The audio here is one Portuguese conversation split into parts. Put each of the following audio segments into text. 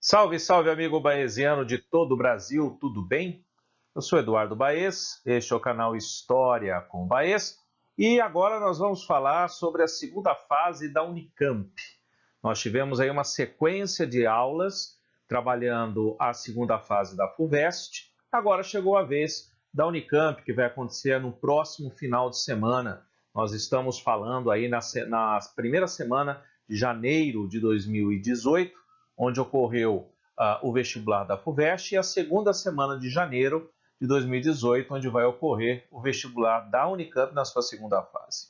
Salve, salve, amigo baesiano de todo o Brasil, tudo bem? Eu sou Eduardo Baes, este é o canal História com Baes e agora nós vamos falar sobre a segunda fase da Unicamp. Nós tivemos aí uma sequência de aulas trabalhando a segunda fase da FUVEST, agora chegou a vez da Unicamp, que vai acontecer no próximo final de semana. Nós estamos falando aí na primeira semana de janeiro de 2018, onde ocorreu o vestibular da FUVEST, e a segunda semana de janeiro de 2018, onde vai ocorrer o vestibular da Unicamp na sua segunda fase.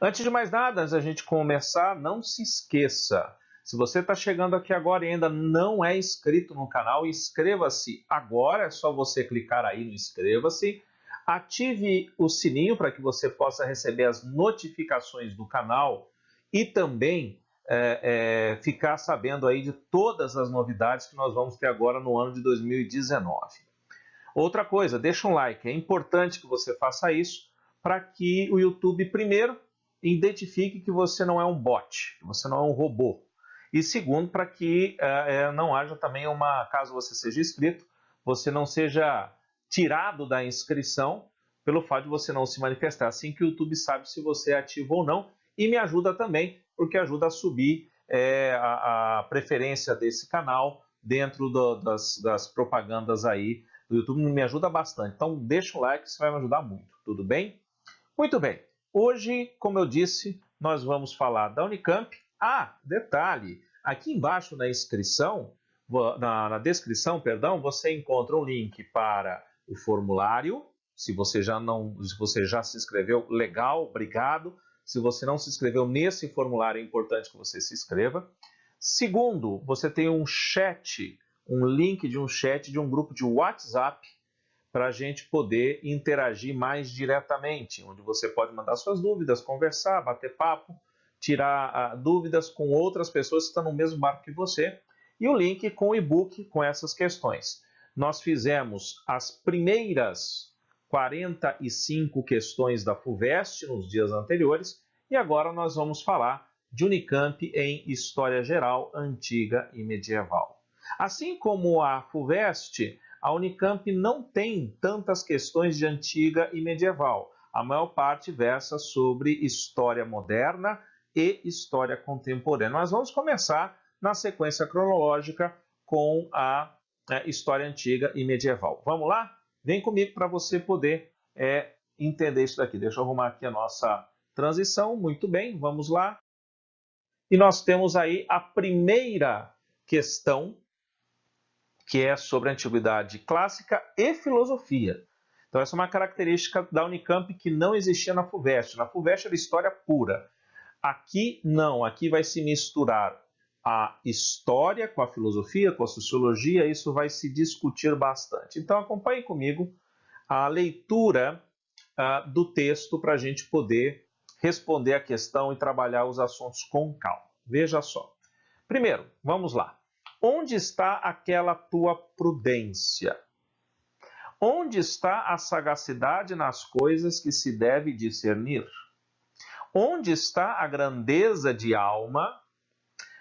Antes de mais nada, antes da gente começar, não se esqueça, se você está chegando aqui agora e ainda não é inscrito no canal, inscreva-se agora, é só você clicar aí no inscreva-se, ative o sininho para que você possa receber as notificações do canal e também ficar sabendo aí de todas as novidades que nós vamos ter agora no ano de 2019. Outra coisa, deixa um like, é importante que você faça isso para que o YouTube, primeiro, identifique que você não é um bot, que você não é um robô. E segundo, para que não haja também caso você seja inscrito, você não seja tirado da inscrição pelo fato de você não se manifestar. Assim que o YouTube sabe se você é ativo ou não, e me ajuda também, porque ajuda a subir a preferência desse canal dentro das propagandas aí do YouTube, me ajuda bastante. Então deixa um like, isso vai me ajudar muito, tudo bem? Muito bem, hoje, como eu disse, nós vamos falar da Unicamp. Ah, detalhe, aqui embaixo na inscrição, na descrição, perdão, você encontra um link para o formulário. Se você já se inscreveu, legal, obrigado. Se você não se inscreveu nesse formulário, é importante que você se inscreva. Segundo, você tem um chat, um link de um chat de um grupo de WhatsApp para a gente poder interagir mais diretamente, onde você pode mandar suas dúvidas, conversar, bater papo, tirar dúvidas com outras pessoas que estão no mesmo barco que você, e o link com o e-book com essas questões. Nós fizemos as primeiras 45 questões da FUVEST nos dias anteriores, e agora nós vamos falar de Unicamp em História Geral, Antiga e Medieval. Assim como a FUVEST, a Unicamp não tem tantas questões de antiga e medieval. A maior parte versa sobre história moderna e história contemporânea. Nós vamos começar na sequência cronológica com a história antiga e medieval. Vamos lá? Vem comigo para você poder entender isso daqui. Deixa eu arrumar aqui a nossa transição. Muito bem, vamos lá. E nós temos aí a primeira questão, que é sobre a antiguidade clássica e filosofia. Então essa é uma característica da Unicamp que não existia na FUVEST. Na FUVEST era história pura. Aqui não, aqui vai se misturar a história com a filosofia, com a sociologia, isso vai se discutir bastante. Então acompanhe comigo a leitura do texto para a gente poder responder a questão e trabalhar os assuntos com calma. Veja só. Primeiro, vamos lá. Onde está aquela tua prudência? Onde está a sagacidade nas coisas que se deve discernir? Onde está a grandeza de alma,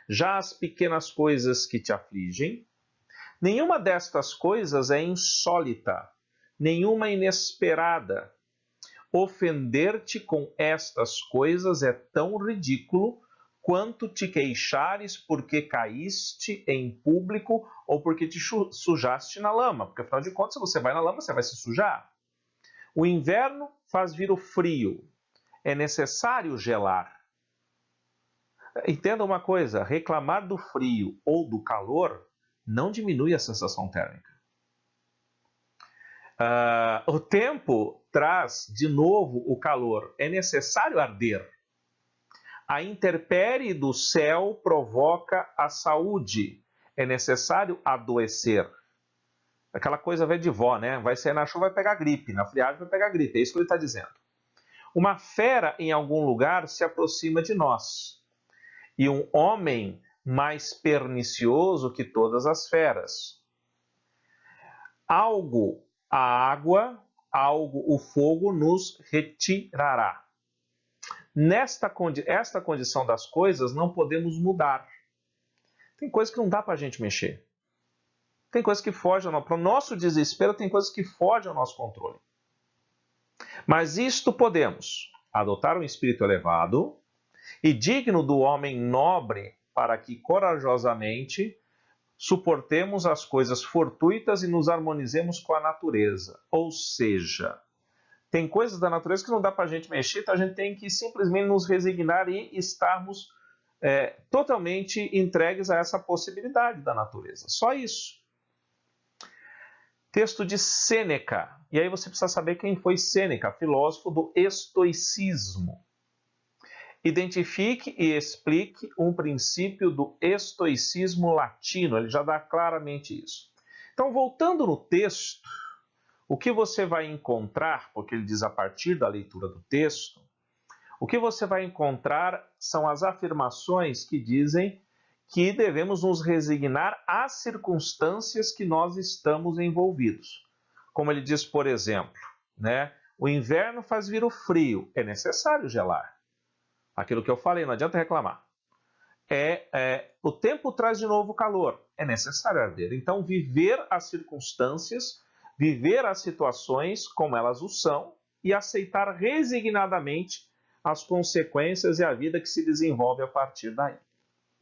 já as pequenas coisas que te afligem? Nenhuma destas coisas é insólita, nenhuma inesperada. Ofender-te com estas coisas é tão ridículo quanto te queixares porque caíste em público ou porque te sujaste na lama. Porque, afinal de contas, se você vai na lama, você vai se sujar. O inverno faz vir o frio. É necessário gelar. Entenda uma coisa, reclamar do frio ou do calor não diminui a sensação térmica. O tempo traz de novo o calor. É necessário arder. A intempérie do céu provoca a saúde. É necessário adoecer. Aquela coisa velha de vó, né? Vai sair na chuva, vai pegar gripe. Na friagem vai pegar gripe. É isso que ele está dizendo. Uma fera em algum lugar se aproxima de nós. E um homem mais pernicioso que todas as feras. Algo a água, algo o fogo nos retirará. Esta condição das coisas não podemos mudar. Tem coisas que não dá para a gente mexer. Tem coisas que fogem para o nosso desespero, tem coisas que fogem ao nosso controle. Mas isto podemos adotar um espírito elevado e digno do homem nobre, para que corajosamente suportemos as coisas fortuitas e nos harmonizemos com a natureza. Ou seja, tem coisas da natureza que não dá para a gente mexer, então a gente tem que simplesmente nos resignar e estarmos totalmente entregues a essa possibilidade da natureza. Só isso. Texto de Sêneca. E aí você precisa saber quem foi Sêneca, filósofo do estoicismo. Identifique e explique um princípio do estoicismo latino. Ele já dá claramente isso. Então, voltando no texto, o que você vai encontrar, porque ele diz a partir da leitura do texto, o que você vai encontrar são as afirmações que dizem que devemos nos resignar às circunstâncias que nós estamos envolvidos. Como ele diz, por exemplo, né? O inverno faz vir o frio, é necessário gelar. Aquilo que eu falei, não adianta reclamar. O tempo traz de novo calor, é necessário arder. Então, viver as circunstâncias, viver as situações como elas o são e aceitar resignadamente as consequências e a vida que se desenvolve a partir daí.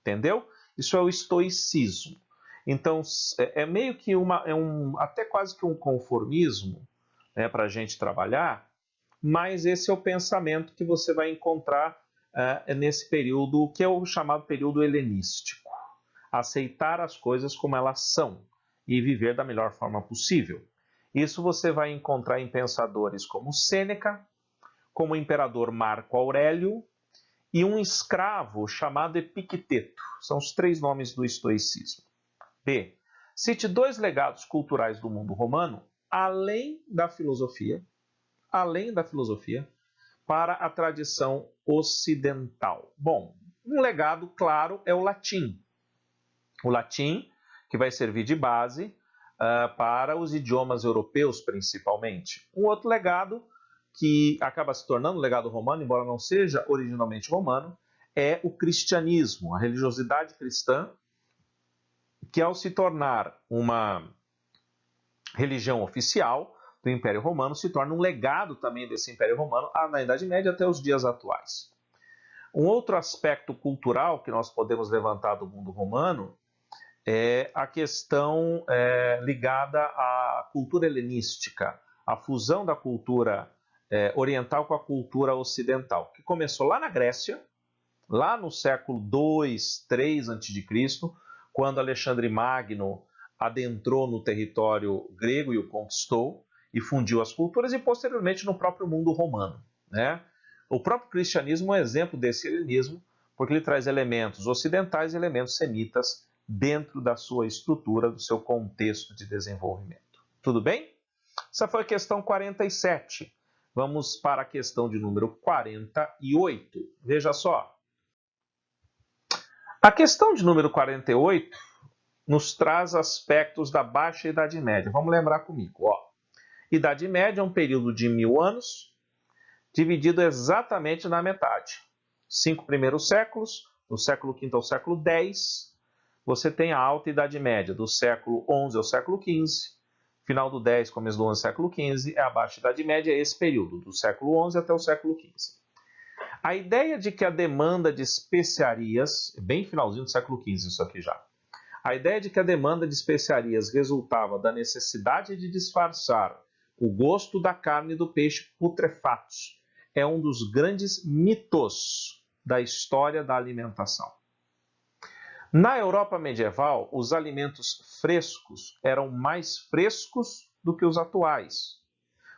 Entendeu? Isso é o estoicismo. Então, é meio que até quase que um conformismo, né, para a gente trabalhar, mas esse é o pensamento que você vai encontrar nesse período, que é o chamado período helenístico. Aceitar as coisas como elas são e viver da melhor forma possível. Isso você vai encontrar em pensadores como Sêneca, como o imperador Marco Aurélio, e um escravo chamado Epicteto. São os 3 nomes do estoicismo. B. Cite 2 legados culturais do mundo romano, além da filosofia, para a tradição ocidental. Bom, um legado claro é o latim. O latim, que vai servir de base para os idiomas europeus, principalmente. Um outro legado que acaba se tornando legado romano, embora não seja originalmente romano, é o cristianismo, a religiosidade cristã, que ao se tornar uma religião oficial do Império Romano, se torna um legado também desse Império Romano na Idade Média até os dias atuais. Um outro aspecto cultural que nós podemos levantar do mundo romano é a questão ligada à cultura helenística, a fusão da cultura oriental com a cultura ocidental, que começou lá na Grécia, lá no século II, III a.C., quando Alexandre Magno adentrou no território grego e o conquistou e fundiu as culturas, e posteriormente no próprio mundo romano, né? O próprio cristianismo é um exemplo desse helenismo, porque ele traz elementos ocidentais e elementos semitas dentro da sua estrutura, do seu contexto de desenvolvimento. Tudo bem? Essa foi a questão 47. Vamos para a questão de número 48. Veja só. A questão de número 48 nos traz aspectos da Baixa Idade Média. Vamos lembrar comigo. Idade Média é um período de 1000 anos, dividido exatamente na metade. 5 primeiros séculos, do século V ao século X, você tem a Alta Idade Média, do século XI ao século XV, final do X, começo do XI, século XV, é a Baixa Idade Média, é esse período, do século XI até o século XV. A ideia de que a demanda de especiarias, bem finalzinho do século XV isso aqui já, a ideia de que a demanda de especiarias resultava da necessidade de disfarçar o gosto da carne e do peixe putrefatos é um dos grandes mitos da história da alimentação. Na Europa medieval, os alimentos frescos eram mais frescos do que os atuais,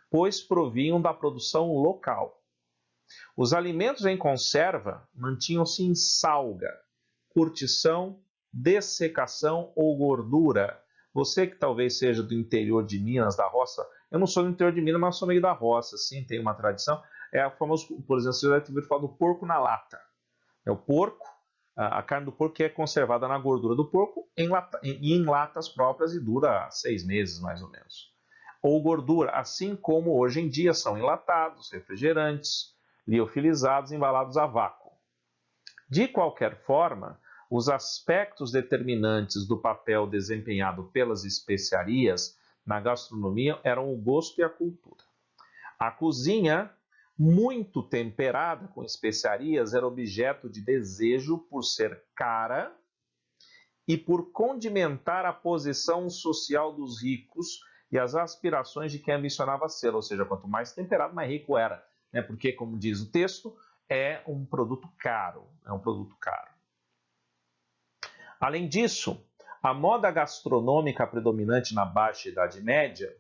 pois provinham da produção local. Os alimentos em conserva mantinham-se em salga, curtição, dessecação ou gordura. Você que talvez seja do interior de Minas, da roça, eu não sou do interior de Minas, mas sou meio da roça, sim, tem uma tradição. É o famoso, por exemplo, você já deve ter ouvido falar do porco na lata. É o porco, a carne do porco que é conservada na gordura do porco em latas próprias e dura 6 meses, mais ou menos. Ou gordura, assim como hoje em dia são enlatados, refrigerantes, liofilizados, embalados a vácuo. De qualquer forma, os aspectos determinantes do papel desempenhado pelas especiarias na gastronomia eram o gosto e a cultura. A cozinha, muito temperada com especiarias, era objeto de desejo por ser cara e por condimentar a posição social dos ricos e as aspirações de quem ambicionava ser, ou seja, quanto mais temperado, mais rico era, né? Porque, como diz o texto, é um produto caro, Além disso, a moda gastronômica predominante na Baixa Idade Média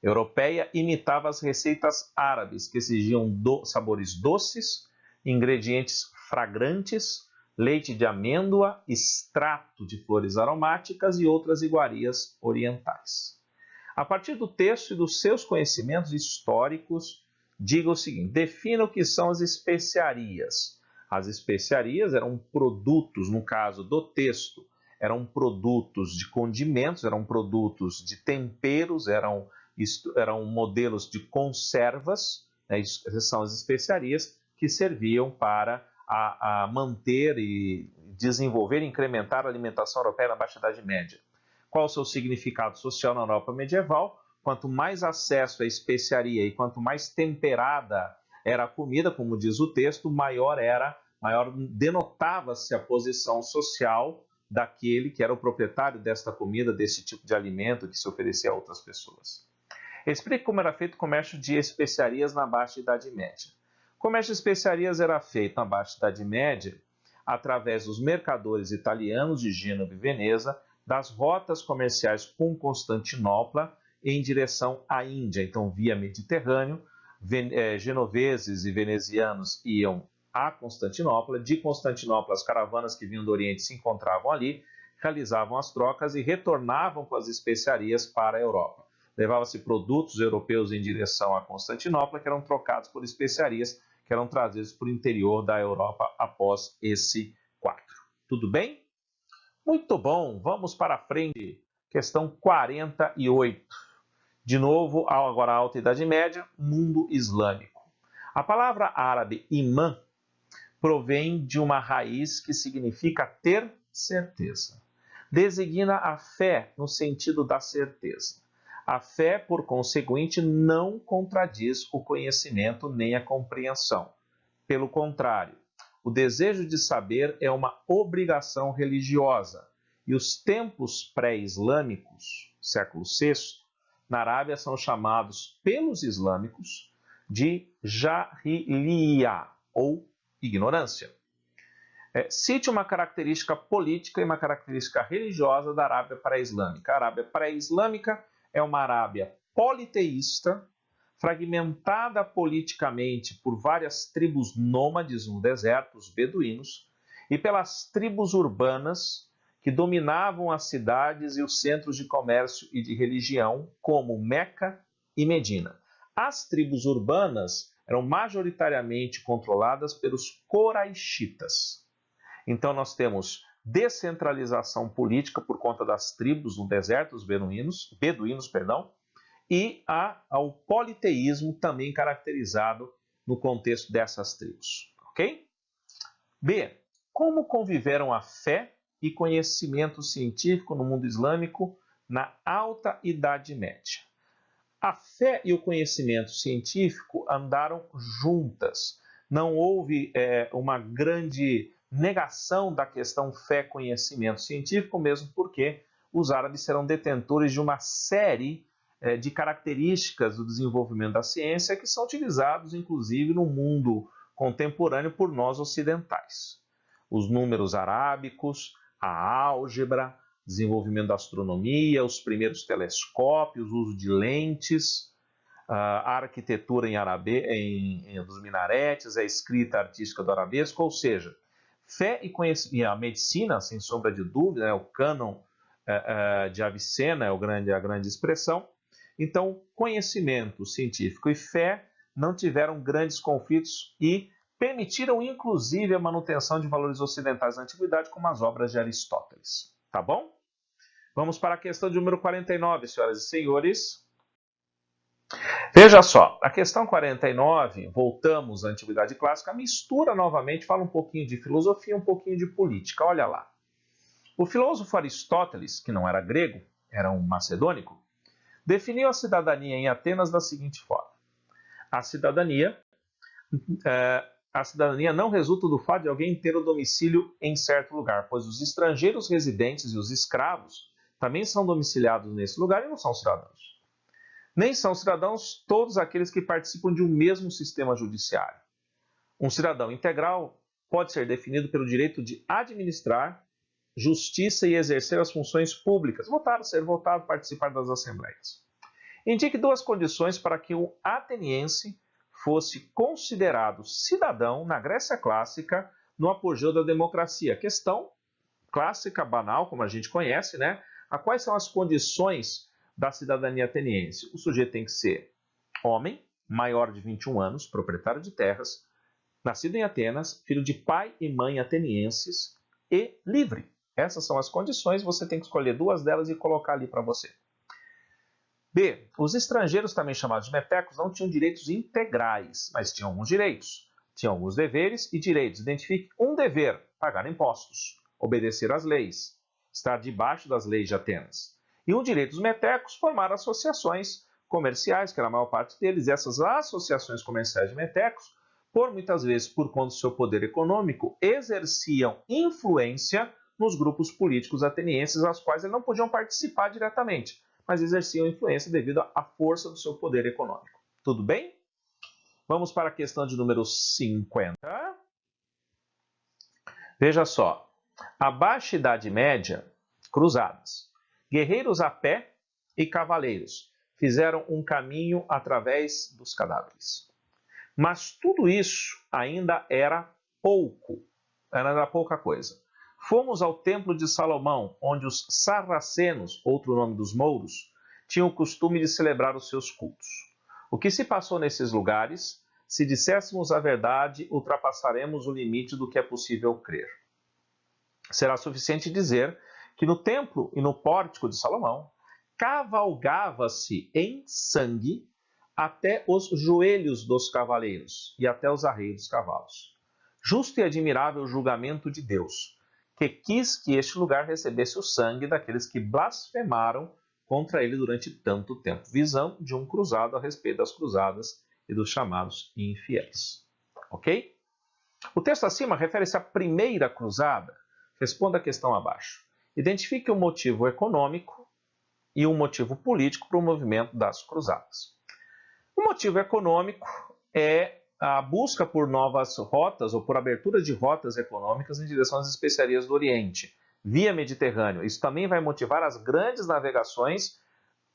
europeia imitava as receitas árabes, que exigiam sabores doces, ingredientes fragrantes, leite de amêndoa, extrato de flores aromáticas e outras iguarias orientais. A partir do texto e dos seus conhecimentos históricos, diga o seguinte: defina o que são as especiarias. As especiarias eram produtos, no caso do texto, eram produtos de condimentos, eram produtos de temperos, eram modelos de conservas, né? Essas são as especiarias que serviam para manter e desenvolver e incrementar a alimentação europeia na Baixa Idade Média. Qual o seu significado social na Europa medieval? Quanto mais acesso à especiaria e quanto mais temperada era a comida, como diz o texto, maior denotava-se a posição social daquele que era o proprietário desta comida, desse tipo de alimento que se oferecia a outras pessoas. Explique como era feito o comércio de especiarias na Baixa Idade Média. O comércio de especiarias era feito na Baixa Idade Média através dos mercadores italianos de Gênova e Veneza, das rotas comerciais com Constantinopla em direção à Índia. Então, via Mediterrâneo, genoveses e venezianos iam a Constantinopla. De Constantinopla, as caravanas que vinham do Oriente se encontravam ali, realizavam as trocas e retornavam com as especiarias para a Europa. Levava-se produtos europeus em direção a Constantinopla, que eram trocados por especiarias que eram trazidos para o interior da Europa após esse quadro. Tudo bem? Muito bom, vamos para frente. Questão 48. De novo, agora a Alta Idade Média, mundo islâmico. A palavra árabe imã provém de uma raiz que significa ter certeza. Designa a fé no sentido da certeza. A fé, por conseguinte, não contradiz o conhecimento nem a compreensão. Pelo contrário, o desejo de saber é uma obrigação religiosa. E os templos pré-islâmicos, século VI, na Arábia são chamados pelos islâmicos de jahiliya, ou ignorância. Cite uma característica política e uma característica religiosa da Arábia pré-islâmica. A Arábia pré-islâmica é uma Arábia politeísta, fragmentada politicamente por várias tribos nômades no deserto, os beduínos, e pelas tribos urbanas que dominavam as cidades e os centros de comércio e de religião, como Meca e Medina. As tribos urbanas eram majoritariamente controladas pelos coraixitas. Então nós temos descentralização política por conta das tribos no deserto, os beduínos, e ao politeísmo também caracterizado no contexto dessas tribos. Ok? B. Como conviveram a fé e conhecimento científico no mundo islâmico na Alta Idade Média? A fé e o conhecimento científico andaram juntas. Não houve uma grande negação da questão fé-conhecimento científico, mesmo porque os árabes serão detentores de uma série de características do desenvolvimento da ciência que são utilizados, inclusive, no mundo contemporâneo por nós ocidentais. Os números arábicos, a álgebra, desenvolvimento da astronomia, os primeiros telescópios, o uso de lentes, a arquitetura dos minaretes, a escrita artística do arabesco, ou seja, fé e conhecimento, e a medicina, sem sombra de dúvida, o cânon de Avicena é a grande expressão. Então, conhecimento científico e fé não tiveram grandes conflitos e permitiram, inclusive, a manutenção de valores ocidentais da antiguidade, como as obras de Aristóteles. Tá bom? Vamos para a questão de número 49, senhoras e senhores. Veja só, a questão 49, voltamos à Antiguidade Clássica, mistura novamente, fala um pouquinho de filosofia, um pouquinho de política. Olha lá. O filósofo Aristóteles, que não era grego, era um macedônico, definiu a cidadania em Atenas da seguinte forma: a cidadania não resulta do fato de alguém ter o domicílio em certo lugar, pois os estrangeiros residentes e os escravos também são domiciliados nesse lugar e não são cidadãos. Nem são cidadãos todos aqueles que participam de um mesmo sistema judiciário. Um cidadão integral pode ser definido pelo direito de administrar justiça e exercer as funções públicas, votar, ser votado, participar das assembleias. Indique duas condições para que o ateniense fosse considerado cidadão na Grécia clássica, no apogeu da democracia. Questão clássica, banal, como a gente conhece, né? Quais são as condições da cidadania ateniense? O sujeito tem que ser homem, maior de 21 anos, proprietário de terras, nascido em Atenas, filho de pai e mãe atenienses e livre. Essas são as condições, você tem que escolher duas delas e colocar ali para você. B. Os estrangeiros, também chamados de metecos, não tinham direitos integrais, mas tinham alguns direitos. Tinham alguns deveres e direitos. Identifique um dever: pagar impostos, obedecer às leis, estar debaixo das leis de Atenas. E um direito dos metecos: formar associações comerciais, que era a maior parte deles. Essas associações comerciais de metecos, muitas vezes por conta do seu poder econômico, exerciam influência nos grupos políticos atenienses, aos quais eles não podiam participar diretamente, mas exerciam influência devido à força do seu poder econômico. Tudo bem? Vamos para a questão de número 50. Veja só. A Baixa Idade Média, cruzadas. Guerreiros a pé e cavaleiros fizeram um caminho através dos cadáveres. Mas tudo isso ainda era pouco, era pouca coisa. Fomos ao Templo de Salomão, onde os sarracenos, outro nome dos mouros, tinham o costume de celebrar os seus cultos. O que se passou nesses lugares, se disséssemos a verdade, ultrapassaremos o limite do que é possível crer. Será suficiente dizer que no templo e no pórtico de Salomão, cavalgava-se em sangue até os joelhos dos cavaleiros e até os arreios dos cavalos. Justo e admirável julgamento de Deus, que quis que este lugar recebesse o sangue daqueles que blasfemaram contra ele durante tanto tempo. Visão de um cruzado a respeito das cruzadas e dos chamados infiéis. Ok? O texto acima refere-se à primeira cruzada. Responda a questão abaixo. Identifique um motivo econômico e um motivo político para o movimento das cruzadas. O motivo econômico é a busca por novas rotas ou por abertura de rotas econômicas em direção às especiarias do Oriente, via Mediterrâneo. Isso também vai motivar as grandes navegações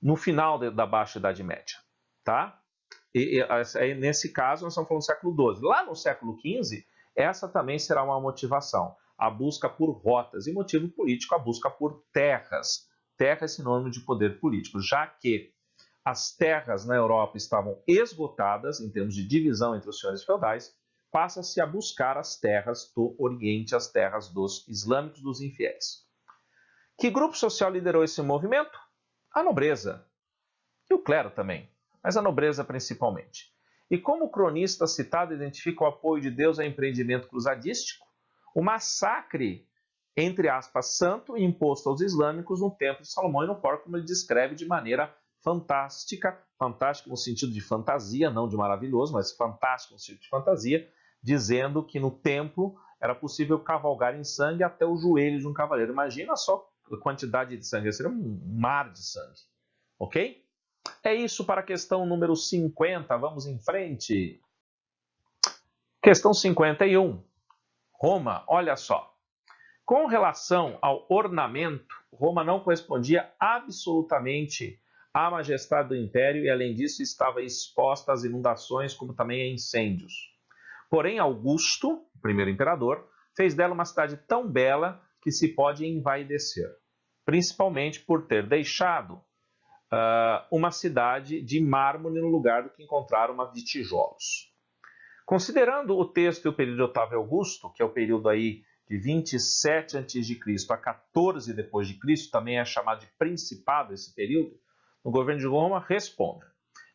no final da Baixa Idade Média. Tá? Nesse caso, nós estamos falando do século XII. Lá no século XV, essa também será uma motivação, a busca por rotas, e motivo político, a busca por terras. Terra é sinônimo de poder político, já que as terras na Europa estavam esgotadas em termos de divisão entre os senhores feudais, passa-se a buscar as terras do Oriente, as terras dos islâmicos, dos infiéis. Que grupo social liderou esse movimento? A nobreza. E o clero também, mas a nobreza principalmente. E como o cronista citado identifica o apoio de Deus ao empreendimento cruzadístico, o massacre, entre aspas, santo e imposto aos islâmicos no Templo de Salomão e no pórtico, como ele descreve de maneira fantástica, fantástica no sentido de fantasia, não de maravilhoso, mas fantástico no sentido de fantasia, dizendo que no templo era possível cavalgar em sangue até o joelho de um cavaleiro. Imagina só a quantidade de sangue, seria um mar de sangue, ok? É isso para a questão número 50, vamos em frente. Questão 51, Roma, olha só. Com relação ao ornamento, Roma não correspondia absolutamente à majestade do império e, além disso, estava exposta às inundações, como também a incêndios. Porém, Augusto, o primeiro imperador, fez dela uma cidade tão bela que se pode envaidecer, principalmente por ter deixado uma cidade de mármore no lugar do que encontrar uma de tijolos. Considerando o texto e o período de Otávio Augusto, que é o período aí de 27 a.C. a 14 depois de Cristo, também é chamado de Principado esse período, no governo de Roma, responda.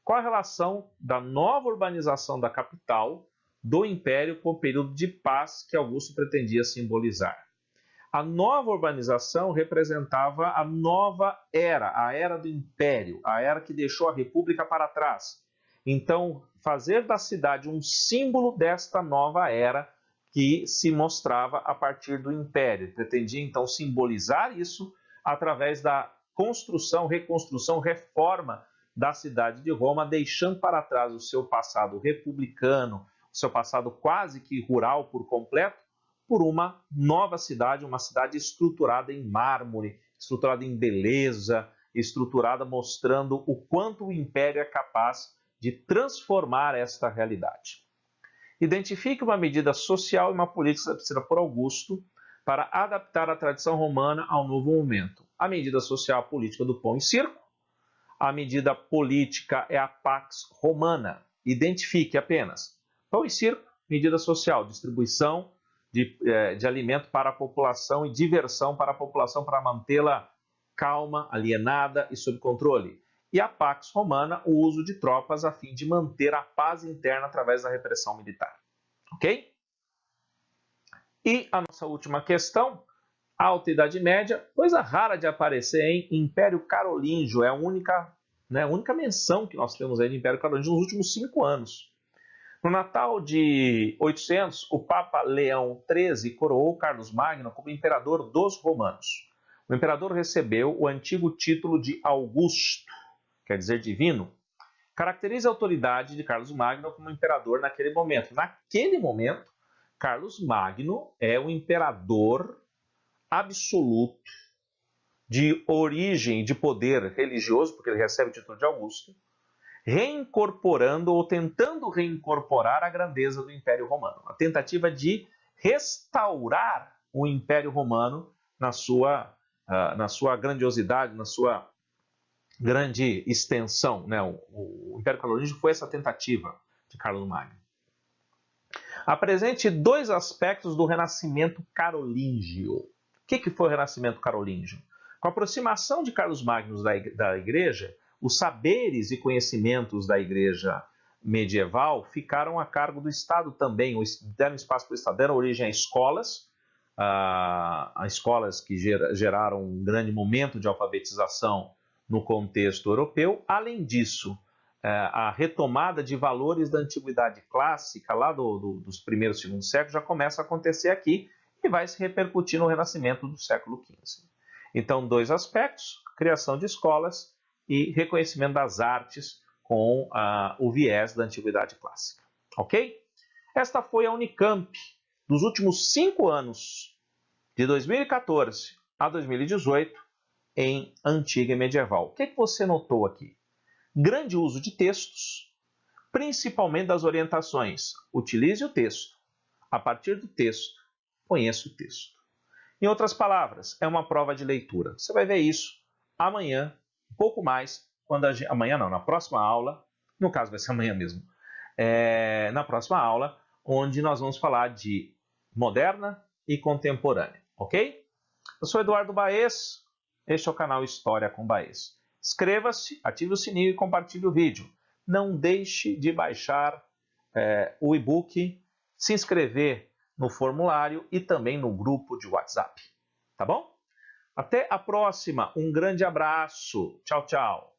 Qual a relação da nova urbanização da capital do Império com o período de paz que Augusto pretendia simbolizar? A nova urbanização representava a nova era, a era do império, a era que deixou a república para trás. Então, fazer da cidade um símbolo desta nova era que se mostrava a partir do império. Pretendia, então, simbolizar isso através da construção, reconstrução, reforma da cidade de Roma, deixando para trás o seu passado republicano, o seu passado quase que rural por completo, por uma nova cidade, uma cidade estruturada em mármore, estruturada em beleza, estruturada mostrando o quanto o império é capaz de transformar esta realidade. Identifique uma medida social e uma política estabelecida por Augusto para adaptar a tradição romana ao novo momento. A medida social política do pão e circo. A medida política é a Pax Romana. Identifique apenas pão e circo, medida social, distribuição de alimento para a população e diversão para a população para mantê-la calma, alienada e sob controle. E a Pax Romana, o uso de tropas a fim de manter a paz interna através da repressão militar. Ok? E a nossa última questão, Alta Idade Média, coisa rara de aparecer em Império Carolíngio, é a única menção que nós temos aí de Império Carolíngio nos últimos 5 anos. No Natal de 800, o Papa Leão XIII coroou Carlos Magno como imperador dos romanos. O imperador recebeu o antigo título de Augusto, quer dizer divino. Caracteriza a autoridade de Carlos Magno como imperador naquele momento. Naquele momento, Carlos Magno é o imperador absoluto de origem de poder religioso, porque ele recebe o título de Augusto, reincorporando ou tentando reincorporar a grandeza do Império Romano. A tentativa de restaurar o Império Romano na sua grandiosidade, na sua grande extensão. Né? O Império Carolíngio foi essa tentativa de Carlos Magno. Apresente 2 aspectos do Renascimento Carolíngio. O que foi o Renascimento Carolíngio? Com a aproximação de Carlos Magno da Igreja, os saberes e conhecimentos da Igreja medieval ficaram a cargo do Estado também, deram espaço para o Estado, deram origem a escolas que geraram um grande momento de alfabetização no contexto europeu. Além disso, a retomada de valores da antiguidade clássica, lá dos primeiros e segundos séculos, já começa a acontecer aqui e vai se repercutir no Renascimento do século XV. Então, 2 aspectos, criação de escolas e reconhecimento das artes com o viés da antiguidade clássica. Ok? Esta foi a Unicamp dos últimos 5 anos, de 2014 a 2018, em Antiga e Medieval. O que você notou aqui? Grande uso de textos, principalmente das orientações. Utilize o texto. A partir do texto, conheça o texto. Em outras palavras, é uma prova de leitura. Você vai ver isso amanhã, um pouco mais, na próxima aula, no caso vai ser amanhã mesmo, na próxima aula, onde nós vamos falar de moderna e contemporânea, ok? Eu sou Eduardo Baez, este é o canal História com Baez. Inscreva-se, ative o sininho e compartilhe o vídeo. Não deixe de baixar o e-book, se inscrever no formulário e também no grupo de WhatsApp, tá bom? Até a próxima, um grande abraço, tchau, tchau.